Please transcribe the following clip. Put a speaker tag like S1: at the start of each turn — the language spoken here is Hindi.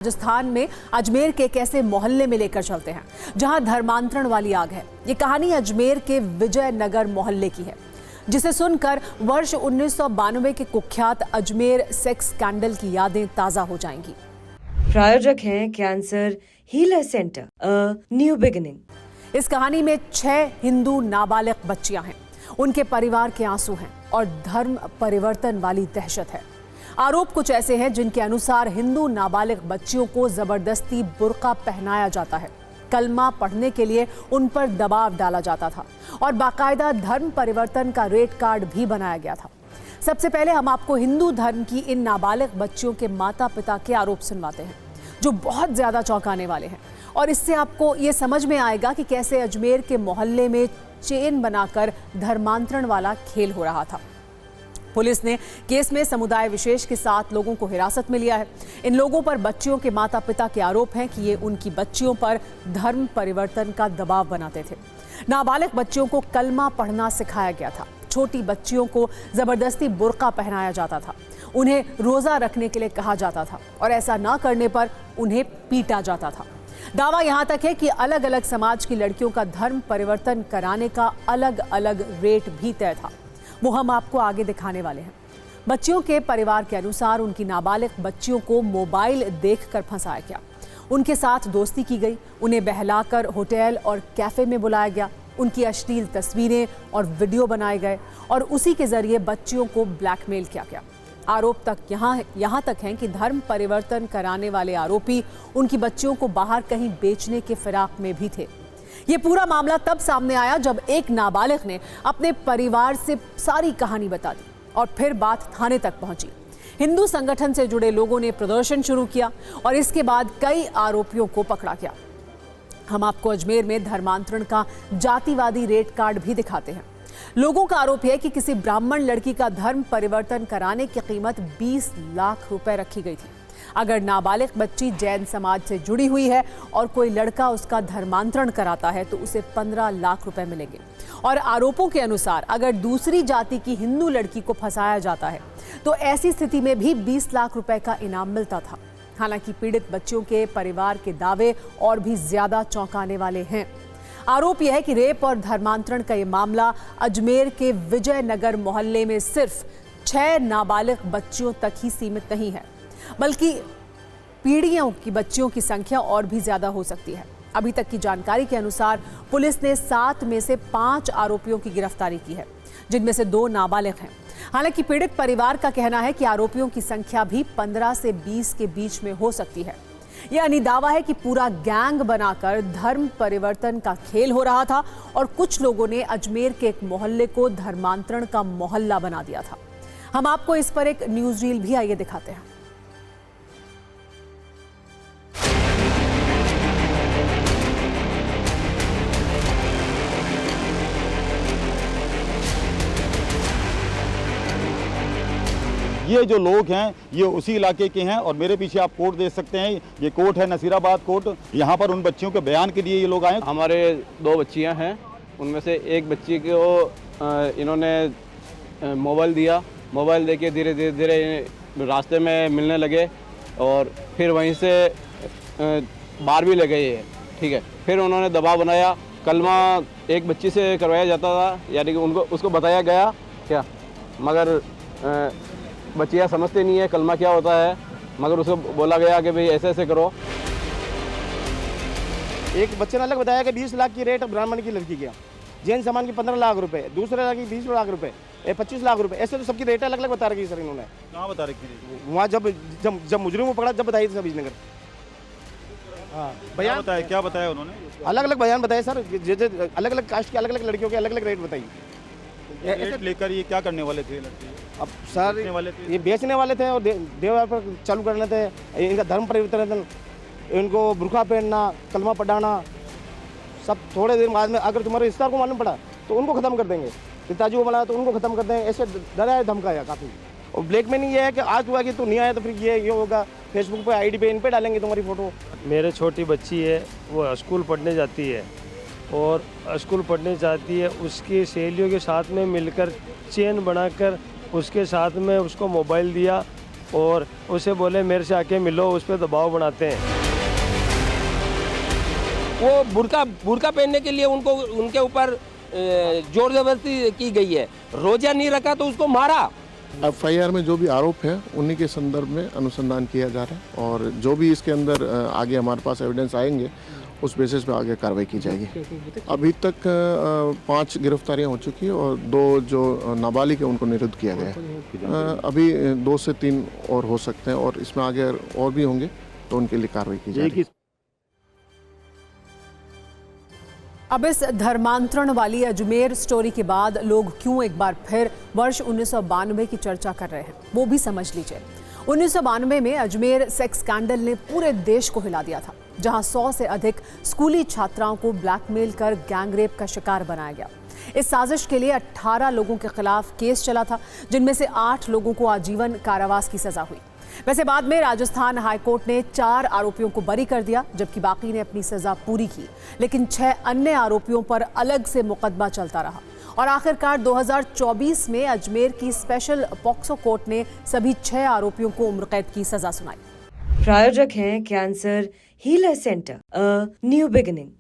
S1: राजस्थान में अजमेर के कैसे मोहल्ले में लेकर चलते हैं जहां धर्मांतरण वाली आग है। ये कहानी अजमेर के विजयनगर मोहल्ले की है, जिसे सुनकर वर्ष 1992 के कुख्यात अजमेर सेक्स स्कैंडल की यादें ताजा हो जाएंगी।
S2: प्रायोजक हैं cancer healer centre, a new beginning.
S1: इस कहानी में 6 हिंदू नाबालिग बच्चियां हैं, उनके परिवार के आंसू हैं और धर्म परिवर्तन वाली दहशत है। आरोप कुछ ऐसे हैं जिनके अनुसार हिंदू नाबालिग बच्चियों को जबरदस्ती बुर्का पहनाया जाता है, कलमा पढ़ने के लिए उन पर दबाव डाला जाता था और बाकायदा धर्म परिवर्तन का रेट कार्ड भी बनाया गया था। सबसे पहले हम आपको हिंदू धर्म की इन नाबालिग बच्चियों के माता पिता के आरोप सुनवाते हैं, जो बहुत ज्यादा चौंकाने वाले हैं। और इससे आपको ये समझ में आएगा कि कैसे अजमेर के मोहल्ले में चेन बनाकर धर्मांतरण वाला खेल हो रहा था। पुलिस ने केस में समुदाय विशेष के 7 लोगों को हिरासत में लिया है। इन लोगों पर बच्चियों के माता पिता के आरोप हैं कि ये उनकी बच्चियों पर धर्म परिवर्तन का दबाव बनाते थे। नाबालिग बच्चियों को कलमा पढ़ना सिखाया गया था, छोटी बच्चियों को जबरदस्ती बुर्का पहनाया जाता था, उन्हें रोजा रखने के लिए कहा जाता था और ऐसा न करने पर उन्हें पीटा जाता था। दावा यहां तक है कि अलग अलग समाज की लड़कियों का धर्म परिवर्तन कराने का अलग अलग रेट भी तय था, वो हम आपको आगे दिखाने वाले हैं। बच्चियों के परिवार के अनुसार उनकी नाबालिग बच्चियों को मोबाइल देखकर फंसाया गया, उनके साथ दोस्ती की गई, उन्हें बहलाकर होटल और कैफे में बुलाया गया, उनकी अश्लील तस्वीरें और वीडियो बनाए गए और उसी के जरिए बच्चियों को ब्लैकमेल किया गया। आरोप तक यहाँ तक हैं कि धर्म परिवर्तन कराने वाले आरोपी उनकी बच्चियों को बाहर कहीं बेचने के फिराक में भी थे। ये पूरा मामला तब सामने आया जब एक नाबालिग ने अपने परिवार से सारी कहानी बता दी और फिर बात थाने तक पहुंची। हिंदू संगठन से जुड़े लोगों ने प्रदर्शन शुरू किया और इसके बाद कई आरोपियों को पकड़ा गया। हम आपको अजमेर में धर्मांतरण का जातिवादी रेट कार्ड भी दिखाते हैं। लोगों का आरोप है कि किसी ब्राह्मण लड़की का धर्म परिवर्तन कराने की कीमत 20 लाख रुपए रखी गई थी। अगर नाबालिग बच्ची जैन समाज से जुड़ी हुई है और कोई लड़का उसका धर्मांतरण कराता है तो उसे 15 लाख रुपए मिलेंगे। और आरोपों के अनुसार अगर दूसरी जाति की हिंदू लड़की को फंसाया जाता है तो ऐसी स्थिति में भी 20 लाख रुपए का इनाम मिलता था। हालांकि पीड़ित बच्चियों के परिवार के दावे और भी ज्यादा चौंकाने वाले हैं। आरोप यह है कि रेप और धर्मांतरण का ये मामला अजमेर के विजयनगर मोहल्ले में सिर्फ 6 नाबालिग बच्चियों तक ही सीमित नहीं है, बल्कि पीढ़ियों की बच्चियों की संख्या और भी ज्यादा हो सकती है। अभी तक की जानकारी के अनुसार पुलिस ने 7 में से 5 आरोपियों की गिरफ्तारी की है, जिनमें से 2 नाबालिग हैं। हालांकि पीड़ित परिवार का कहना है कि आरोपियों की संख्या भी 15 से 20 के बीच में हो सकती है। यह दावा है कि पूरा गैंग बनाकर धर्म परिवर्तन का खेल हो रहा था और कुछ लोगों ने अजमेर के एक मोहल्ले को धर्मांतरण का मोहल्ला बना दिया था। हम आपको इस पर एक न्यूज रील भी आइए दिखाते हैं।
S3: ये जो लोग हैं ये उसी इलाके के हैं और मेरे पीछे आप कोर्ट देख सकते हैं, ये कोर्ट है नसीराबाद कोर्ट। यहाँ पर उन बच्चियों के बयान के लिए ये लोग आए।
S4: हमारे 2 बच्चियाँ हैं, उनमें से एक बच्ची को इन्होंने मोबाइल दिया। मोबाइल देके धीरे धीरे रास्ते में मिलने लगे और फिर वहीं से बाहर भी ले गए ये, ठीक है। फिर उन्होंने दबाव बनाया, कलमा एक बच्ची से करवाया जाता था, यानी कि उसको बताया गया क्या, मगर बच्चियाँ समझते नहीं है कलमा क्या होता है, मगर उसको बोला गया कि भाई ऐसे ऐसे करो।
S5: एक बच्चे ने अलग बताया कि 20 लाख की रेट ब्राह्मण की लड़की का, जैन समाज की 15 लाख रुपए, दूसरे की 20 लाख रुपए, 25 लाख रुपए, ऐसे तो सबकी रेट अलग अलग बता रखी सर इन्होंने।
S3: कहाँ बता रखी?
S5: वहाँ जब मुजरिम को पकड़ा जब बताई थी सभी नगर। हाँ, बयान बताया,
S3: क्या बताया उन्होंने?
S5: अलग अलग बयान बताए सर, जैसे अलग अलग कास्ट के अलग अलग लड़कियों के अलग अलग रेट बताई।
S3: रेट लेकर ये क्या करने वाले थे लड़के?
S5: अब सर ये बेचने वाले थे और देवदार पर चालू करने थे। इनका धर्म परिवर्तन, इनको बुर्का पहनना, कलमा पढ़ाना, सब थोड़े दिन बाद में अगर तुम्हारे रिश्तेदार को मालूम पड़ा तो उनको ख़त्म कर देंगे, पिताजी को बना तो उनको ख़त्म कर देंगे, ऐसे डराया धमकाया काफ़ी। और ब्लैकमेलिंग ये है कि आज हुआ कि तू नहीं आया तो फिर ये होगा, फेसबुक पे आईडी पे इन पे डालेंगे तुम्हारी फ़ोटो।
S6: मेरे छोटी बच्ची है, वो स्कूल पढ़ने जाती है और स्कूल पढ़ने जाती है, उसकी सहेलियों के साथ में मिलकर चेन बनाकर उसके साथ में उसको मोबाइल दिया और उसे बोले मेरे से आके मिलो, उस पर दबाव बनाते हैं।
S7: वो बुर्का पहनने के लिए उनके ऊपर जोर जबरदस्ती की गई है। रोजा नहीं रखा तो उसको मारा।
S8: एफआईआर में जो भी आरोप है उन्हीं के संदर्भ में अनुसंधान किया जा रहा है और जो भी इसके अंदर आगे हमारे पास एविडेंस आएंगे उस बेसिस पे आगे कार्रवाई की जाएगी। अभी तक 5 गिरफ्तारियां हो चुकी है और 2 जो नाबालिग है उनको निरुद्ध किया गया है। अभी 2 से 3 और हो सकते हैं और इसमें आगे और भी होंगे तो उनके लिए कार्रवाई की जाएगी।
S1: अब इस धर्मांतरण वाली अजमेर स्टोरी के बाद लोग क्यों एक बार फिर वर्ष 1992 की चर्चा कर रहे हैं, वो भी समझ लीजिए। 1992 में अजमेर सेक्स स्कैंडल ने पूरे देश को हिला दिया था, जहां 100 से अधिक स्कूली छात्राओं को ब्लैकमेल कर गैंगरेप का शिकार बनाया गया। इस साजिश के लिए 18 लोगों के खिलाफ केस चला था, जिनमें से 8 लोगों को आजीवन कारावास की सजा हुई। वैसे बाद में राजस्थान हाईकोर्ट ने 4 आरोपियों को बरी कर दिया, जबकि बाकी ने अपनी सजा पूरी की, लेकिन 6 अन्य आरोपियों पर अलग से मुकदमा चलता रहा और आखिरकार 2024 में अजमेर की स्पेशल पॉक्सो कोर्ट ने सभी 6 आरोपियों को उम्र कैद की सजा सुनाई।
S2: प्रायोजक हैं cancer healer centre, a new beginning.